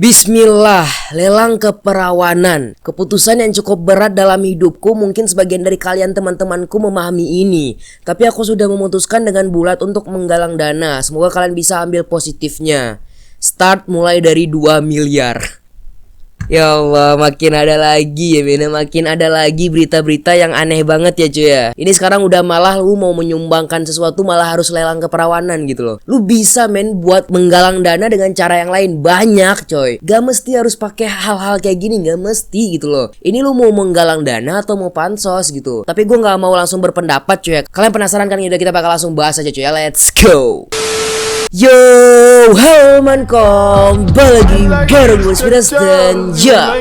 Bismillah, lelang keperawanan. Keputusan yang cukup berat dalam hidupku. Mungkin sebagian dari kalian teman-temanku memahami ini. Tapi aku sudah memutuskan dengan bulat untuk menggalang dana. Semoga kalian bisa ambil positifnya. Start mulai dari 2 miliar. Ya Allah, makin ada lagi ya men, makin ada lagi berita-berita yang aneh banget ya cuy ya. Ini sekarang udah malah lu mau menyumbangkan sesuatu malah harus lelang keperawanan gitu loh. Lu bisa men buat menggalang dana dengan cara yang lain banyak coy. Gak mesti harus pakai hal-hal kayak gini, gak mesti gitu loh. Ini lu mau menggalang dana atau mau pansos gitu. Tapi gue gak mau langsung berpendapat cuy ya. Kalian penasaran kan? Udah kita bakal langsung bahas aja cuy ya. Let's go. Yo, halo mankom, balik lagi bareng gue Spiras dan ya.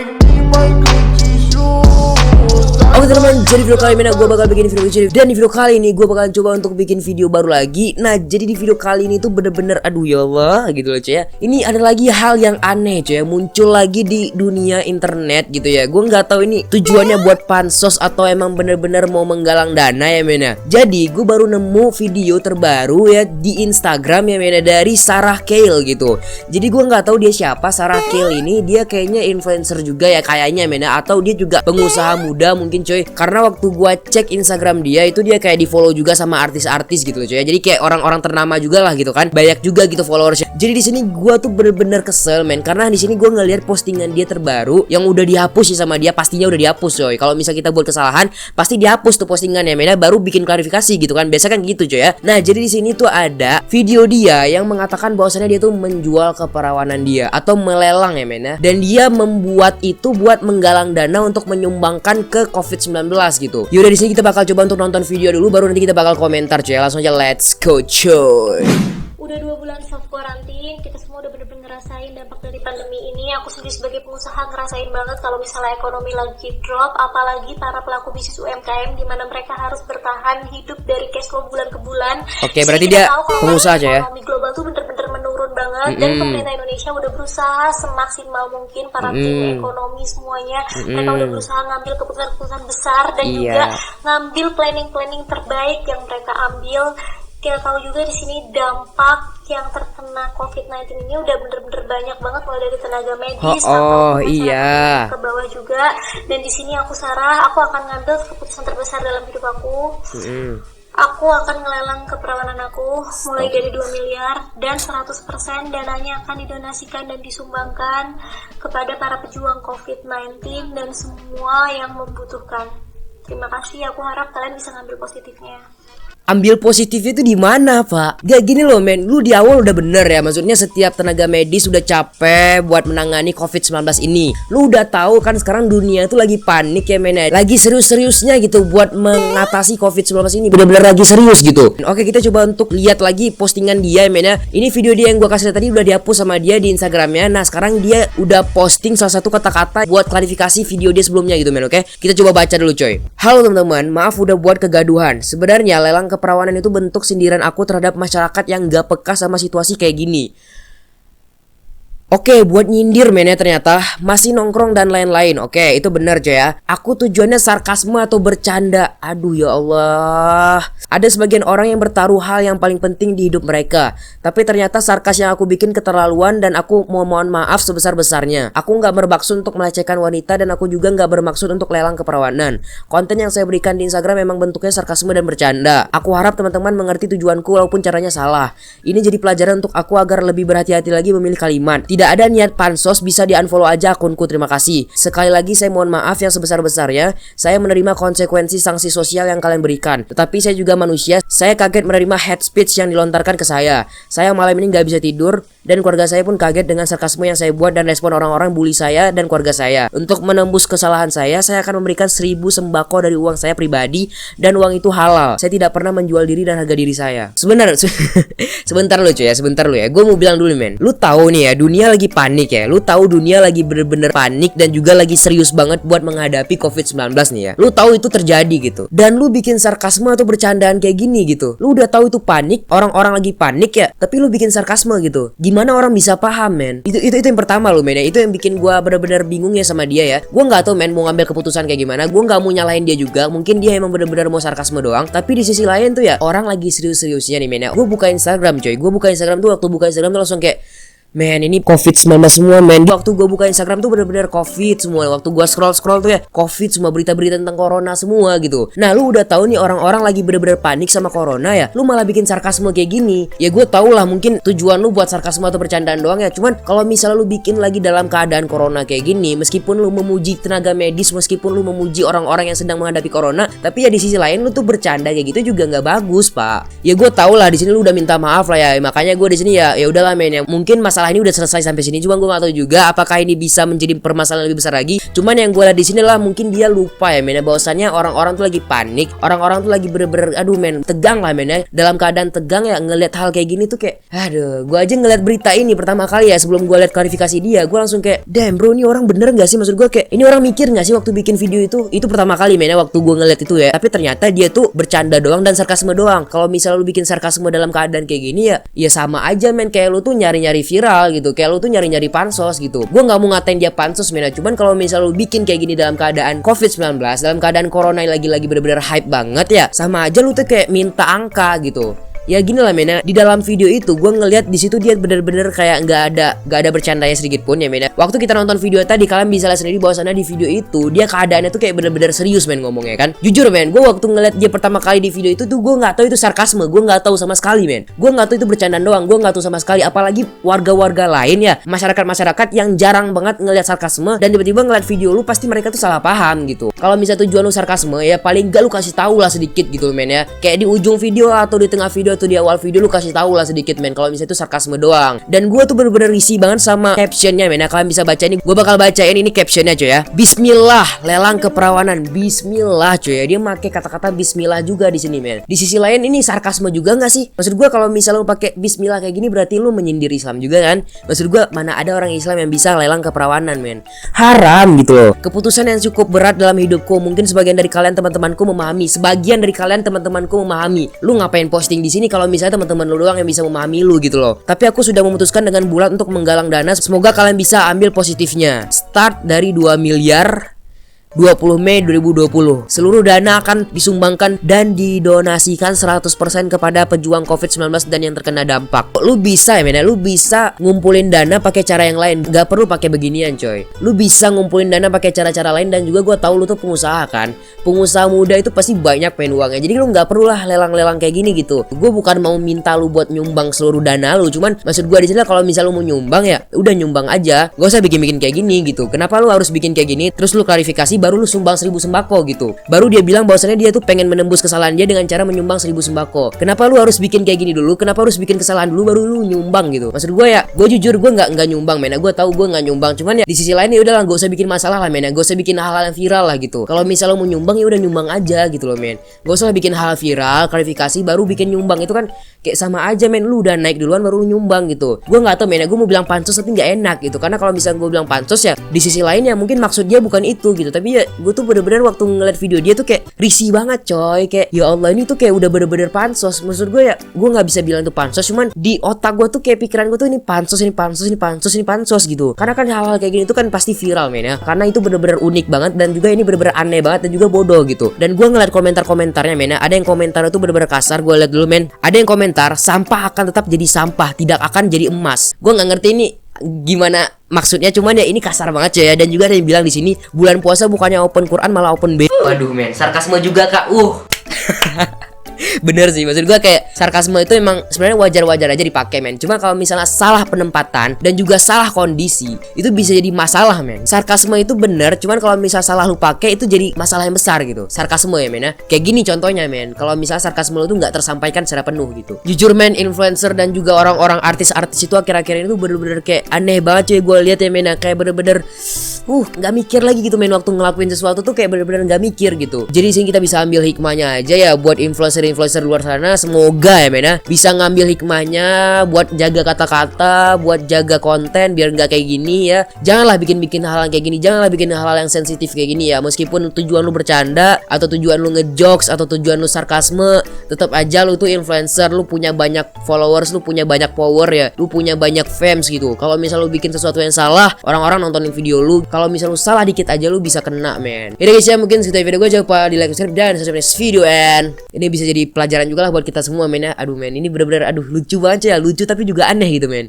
Oke teman-teman, jadi video kali ini gue bakal bikin video lucu. Dan di video kali ini gue bakal coba untuk bikin video baru lagi. Nah jadi di video kali ini tuh bener-bener aduh ya Allah gitu loh cuy ya. Ini ada lagi hal yang aneh cuy ya, muncul lagi di dunia internet gitu ya. Gue gak tahu ini tujuannya buat pansos atau emang bener-bener mau menggalang dana ya mena. Jadi gue baru nemu video terbaru ya di Instagram ya mena, dari Sarah Kale gitu. Jadi gue gak tahu dia siapa. Sarah Kale ini dia kayaknya influencer juga ya kayaknya mena, atau dia juga pengusaha muda mungkin coy. Karena waktu gua cek Instagram dia itu dia kayak di follow juga sama artis-artis gitu loh coy. Jadi kayak orang-orang ternama juga lah gitu kan. Banyak juga gitu followersnya. Jadi di sini gua tuh bener-bener kesel men, karena di sini gua ngeliat postingan dia terbaru yang udah dihapus sih sama dia, pastinya udah dihapus coy. Kalau misal kita buat kesalahan pasti dihapus tuh postingannya men, baru bikin klarifikasi gitu kan. Biasa kan gitu coy ya. Nah, jadi di sini tuh ada video dia yang mengatakan bahwasannya dia tuh menjual keperawanan dia atau melelang ya men ya. Dan dia membuat itu buat menggalang dana untuk menyumbangkan ke COVID-19 gitu. Yaudah di sini kita bakal coba untuk nonton video dulu, baru nanti kita bakal komentar cuy. Langsung aja let's go cuy. Udah 2 bulan self quarantine, kita semua udah bener-bener ngerasain dampak dari pandemi ini. Aku sendiri sebagai pengusaha ngerasain banget kalau misalnya ekonomi lagi drop, apalagi para pelaku bisnis UMKM di mana mereka harus bertahan hidup dari cash flow bulan ke bulan. Oke, berarti dia pengusaha aja ya. Ekonomi global tuh bener-bener menurun banget dan pemerintah Indonesia udah berusaha semaksimal mungkin para tim ekonomi semuanya. Mereka udah berusaha ngambil keputusan-keputusan besar dan juga ngambil planning-planning terbaik yang mereka ambil. Kita tahu juga di sini dampak yang terkena COVID-19 ini udah bener-bener banyak banget, mulai dari tenaga medis iya ke bawah juga. Dan di sini aku Sarah, aku akan ngambil keputusan terbesar dalam hidup aku. Aku akan ngelelang keperawanan aku mulai dari 2 miliar dan 100% dananya akan didonasikan dan disumbangkan kepada para pejuang COVID-19 dan semua yang membutuhkan. Terima kasih, aku harap kalian bisa ngambil positifnya. Ambil positifnya itu di mana, Pak? Gak gini loh, men. Lu di awal udah bener ya. Maksudnya setiap tenaga medis udah capek buat menangani COVID-19 ini. Lu udah tahu kan sekarang dunia itu lagi panik ya, men. Lagi serius-seriusnya gitu buat mengatasi COVID-19 ini. Bener-bener lagi serius gitu. Oke, kita coba untuk lihat lagi postingan dia ya, men. Ini video dia yang gua kasih tadi udah dihapus sama dia di Instagramnya. Nah, sekarang dia udah posting salah satu kata-kata buat klarifikasi video dia sebelumnya gitu, men. Oke, kita coba baca dulu, coy. Halo teman-teman, maaf udah buat kegaduhan. Sebenarnya lelang keperawanan itu bentuk sindiran aku terhadap masyarakat yang gak peka sama situasi kayak gini. Oke, buat nyindir men ya ternyata. Masih nongkrong dan lain-lain. Oke, itu benar coy ya. Aku tujuannya sarkasme atau bercanda. Aduh ya Allah. Ada sebagian orang yang bertaruh hal yang paling penting di hidup mereka. Tapi ternyata sarkas yang aku bikin keterlaluan dan aku mohon maaf sebesar-besarnya. Aku gak bermaksud untuk melecehkan wanita dan aku juga gak bermaksud untuk lelang keperawanan. Konten yang saya berikan di Instagram memang bentuknya sarkasme dan bercanda. Aku harap teman-teman mengerti tujuanku walaupun caranya salah. Ini jadi pelajaran untuk aku agar lebih berhati-hati lagi memilih kalimat. Tidak ada niat pansos, bisa di-unfollow aja akunku, terima kasih. Sekali lagi saya mohon maaf yang sebesar-besarnya. Saya menerima konsekuensi sanksi sosial yang kalian berikan. Tetapi saya juga manusia. Saya kaget menerima hate speech yang dilontarkan ke saya. Saya malam ini gak bisa tidur. Dan keluarga saya pun kaget dengan sarkasme yang saya buat dan respon orang-orang bully saya dan keluarga saya. Untuk menembus kesalahan saya akan memberikan 1000 sembako dari uang saya pribadi. Dan uang itu halal. Saya tidak pernah menjual diri dan harga diri saya. Sebentar lu cuy ya, sebentar lu ya. Gue mau bilang dulu men. Lu tahu nih ya, dunia lagi panik ya. Lu tahu dunia lagi bener-bener panik dan juga lagi serius banget buat menghadapi COVID-19 nih ya. Lu tahu itu terjadi gitu. Dan lu bikin sarkasme atau bercandaan kayak gini gitu. Lu udah tahu itu panik, orang-orang lagi panik ya, tapi lu bikin sarkasme gitu. Gimana orang bisa paham men? Itu yang pertama lu men ya. Itu yang bikin gua bener-bener bingung ya sama dia ya. Gua nggak tahu men mau ngambil keputusan kayak gimana. Gua nggak mau nyalahin dia juga. Mungkin dia emang bener-bener mau sarkasme doang. Tapi di sisi lain tuh ya, orang lagi serius-seriusnya nih men ya. Gua buka Instagram coy. Gua buka Instagram tuh waktu buka Instagram tuh langsung kayak Men, ini COVID-19 semua, men. Waktu gue buka Instagram tuh bener-bener COVID semua. Waktu gue scroll-scroll tuh ya COVID semua, berita-berita tentang corona semua gitu. Nah, lu udah tahu nih orang-orang lagi bener-bener panik sama corona ya. Lu malah bikin sarkasme kayak gini. Ya gue tau lah mungkin tujuan lu buat sarkasme atau bercandaan doang ya. Cuman kalau misalnya lu bikin lagi dalam keadaan corona kayak gini, meskipun lu memuji tenaga medis, meskipun lu memuji orang-orang yang sedang menghadapi corona, tapi ya di sisi lain lu tuh bercanda kayak gitu juga nggak bagus, Pak. Ya gue tau lah di sini lu udah minta maaf lah ya. Makanya gue di sini ya udahlah, men. Ya mungkin masalah ini udah selesai sampai sini, cuma gue gak tahu juga apakah ini bisa menjadi permasalahan lebih besar lagi. Cuman yang gue lihat di sini lah mungkin dia lupa ya, men, bahwasannya orang-orang tuh lagi panik, orang-orang tuh lagi bener-bener aduh, men, tegang lah, men, ya. Dalam keadaan tegang ya, ngelihat hal kayak gini tuh kayak aduh, gue aja ngeliat berita ini pertama kali ya, sebelum gue lihat klarifikasi dia, gue langsung kayak damn bro, ini orang bener gak sih? Maksud gue kayak ini orang mikir gak sih waktu bikin video itu pertama kali, men, ya, waktu gue ngeliat itu ya. Tapi ternyata dia tuh bercanda doang dan sarkasme doang. Kalau misalnya lu bikin sarkasme dalam keadaan kayak gini ya sama aja, men, kayak lu tuh nyari-nyari viral gitu, kayak lu tuh nyari-nyari pansos gitu. Gue nggak mau ngatain dia pansos, men, cuman kalau misal lu bikin kayak gini dalam keadaan COVID-19, dalam keadaan corona yang lagi bener-bener hype banget ya, sama aja lu tuh kayak minta angka gitu. Ya gini lah, men, di dalam video itu gue ngeliat di situ dia bener-bener kayak nggak ada bercandanya sedikit pun ya, men. Waktu kita nonton video tadi, kalian bisa lihat sendiri bahwasannya di video itu dia keadaannya tuh kayak bener-bener serius, men, ngomongnya kan. Jujur, men, gue waktu ngeliat dia pertama kali di video itu tuh gue nggak tahu itu sarkasme, gue nggak tahu sama sekali, men. Gue nggak tahu itu bercandaan doang, gue nggak tahu sama sekali. Apalagi warga-warga lain ya, masyarakat yang jarang banget ngeliat sarkasme dan tiba-tiba ngeliat video lu, pasti mereka tuh salah paham gitu. Kalau misalnya tujuan lu sarkasme ya paling gak lu kasih tahu lah sedikit gitu, men, ya. Kayak di ujung video atau di tengah video atau di awal video lu kasih tahu lah sedikit, men, kalau misalnya itu sarkasme doang. Dan gue tuh bener-bener risih banget sama captionnya, men. Kalian bisa baca ini, gue bakal bacain ini captionnya, coy ya. Bismillah, lelang keperawanan. Bismillah, coy ya. Dia pakai kata-kata Bismillah juga di sini, men. Di sisi lain ini sarkasme juga nggak sih? Maksud gue kalau misalnya lu pakai Bismillah kayak gini berarti lu menyindir Islam juga kan? Maksud gue mana ada orang Islam yang bisa lelang keperawanan, men. Haram gitu loh. Keputusan yang cukup berat dalam hidupku. Mungkin sebagian dari kalian teman-temanku memahami. Sebagian dari kalian teman-temanku memahami. Lu ngapain posting di sini kalau misalnya teman-teman lu doang yang bisa memahami lu gitu loh. Tapi aku sudah memutuskan dengan bulat untuk menggalang dana. Semoga kalian bisa ambil positifnya. Start dari 2 miliar 20 Mei 2020. Seluruh dana akan disumbangkan dan didonasikan 100% kepada pejuang COVID-19 dan yang terkena dampak. Lu bisa ya, men, lu bisa ngumpulin dana pakai cara yang lain. Gak perlu pakai beginian, coy. Lu bisa ngumpulin dana pakai cara-cara lain. Dan juga gue tahu lu tuh pengusaha kan. Pengusaha muda itu pasti banyak pengen uangnya. Jadi lu gak perlu lah lelang-lelang kayak gini gitu. Gue bukan mau minta lu buat nyumbang seluruh dana lu. Cuman maksud gue di sini kalau misal lu mau nyumbang ya udah nyumbang aja. Gak usah bikin-bikin kayak gini gitu. Kenapa lu harus bikin kayak gini? Terus lu klarifikasi baru lu sumbang 1000 sembako gitu. Baru dia bilang bahwasannya dia tuh pengen menembus kesalahan dia dengan cara menyumbang 1000 sembako. Kenapa lu harus bikin kayak gini dulu? Kenapa harus bikin kesalahan dulu baru lu nyumbang gitu? Maksud gue ya, gue jujur gue nggak nyumbang, men. Gue tahu gue nggak nyumbang. Cuman ya di sisi lain ya udahlah, gak usah bikin masalah lah, men. Gak usah bikin hal-hal yang viral lah gitu. Kalau misalnya mau nyumbang ya udah nyumbang aja gitu loh, men. Gak usah bikin hal viral, klarifikasi baru bikin nyumbang. Itu kan kayak sama aja, men. Lu udah naik duluan baru lu nyumbang gitu. Gue nggak tahu, men. Gue mau bilang pansos tapi nggak enak gitu. Karena kalau misalnya gue bilang pansos ya di sisi lain ya mungkin maksud dia bukan itu gitu. Tapi ya gue tuh bener-bener waktu ngeliat video dia tuh kayak risih banget, coy. Kayak ya Allah, ini tuh kayak udah bener-bener pansos. Maksud gue ya gue nggak bisa bilang itu pansos, cuman di otak gue tuh kayak pikiran gue tuh ini pansos, ini pansos, ini pansos, ini pansos gitu. Karena kan hal-hal kayak gini tuh kan pasti viral, men, ya. Karena itu bener-bener unik banget dan juga ini bener-bener aneh banget dan juga bodoh gitu. Dan gue ngeliat komentar-komentarnya, men, ya. Ada yang komentar itu bener-bener kasar. Gue liat dulu, men. Ada yang komentar sampah akan tetap jadi sampah, tidak akan jadi emas. Gue nggak ngerti ini gimana maksudnya, cuman ya ini kasar banget, coy ya. Dan juga ada yang bilang di sini bulan puasa bukannya open Quran malah open B. Waduh, men, sarkasme juga, Kak. Bener sih, maksud gue kayak sarkasme itu emang sebenarnya wajar-wajar aja dipakai, men. Cuma kalau misalnya salah penempatan dan juga salah kondisi itu bisa jadi masalah, men. Sarkasme itu bener, cuman kalau misalnya salah lu pakai itu jadi masalah yang besar gitu. Sarkasme ya, men, ya. Kayak gini contohnya, men. Kalau misalnya sarkasme lu tuh nggak tersampaikan secara penuh gitu. Jujur, men, influencer dan juga orang-orang artis-artis itu akhir-akhir ini tuh bener-bener kayak aneh banget, cuy. Gue lihat ya, men, ya. Kayak bener-bener nggak mikir lagi gitu, men. Waktu ngelakuin sesuatu tuh kayak bener-bener nggak mikir gitu. Jadi sini kita bisa ambil hikmahnya aja ya buat influencer luar sana. Semoga ya, men, ya, bisa ngambil hikmahnya buat jaga kata-kata, buat jaga konten biar nggak kayak gini ya. Janganlah bikin-bikin hal yang kayak gini, janganlah bikin hal yang sensitif kayak gini ya. Meskipun tujuan lu bercanda atau tujuan lu ngejokes atau tujuan lu sarkasme, tetap aja lu tuh influencer, lu punya banyak followers, lu punya banyak power ya, lu punya banyak fans gitu. Kalau misal lu bikin sesuatu yang salah, orang-orang nontonin video lu. Kalau misal lu salah dikit aja lu bisa kena, men. Jadi guys ya, mungkin segitu video gue. Jangan lupa di like, subscribe, dan sampai next video. And ini bisa jadi pelajaran juga lah buat kita semua, men, ya. Aduh, men, ini bener-bener lucu banget ya, lucu tapi juga aneh gitu, men.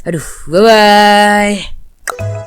Aduh, bye-bye.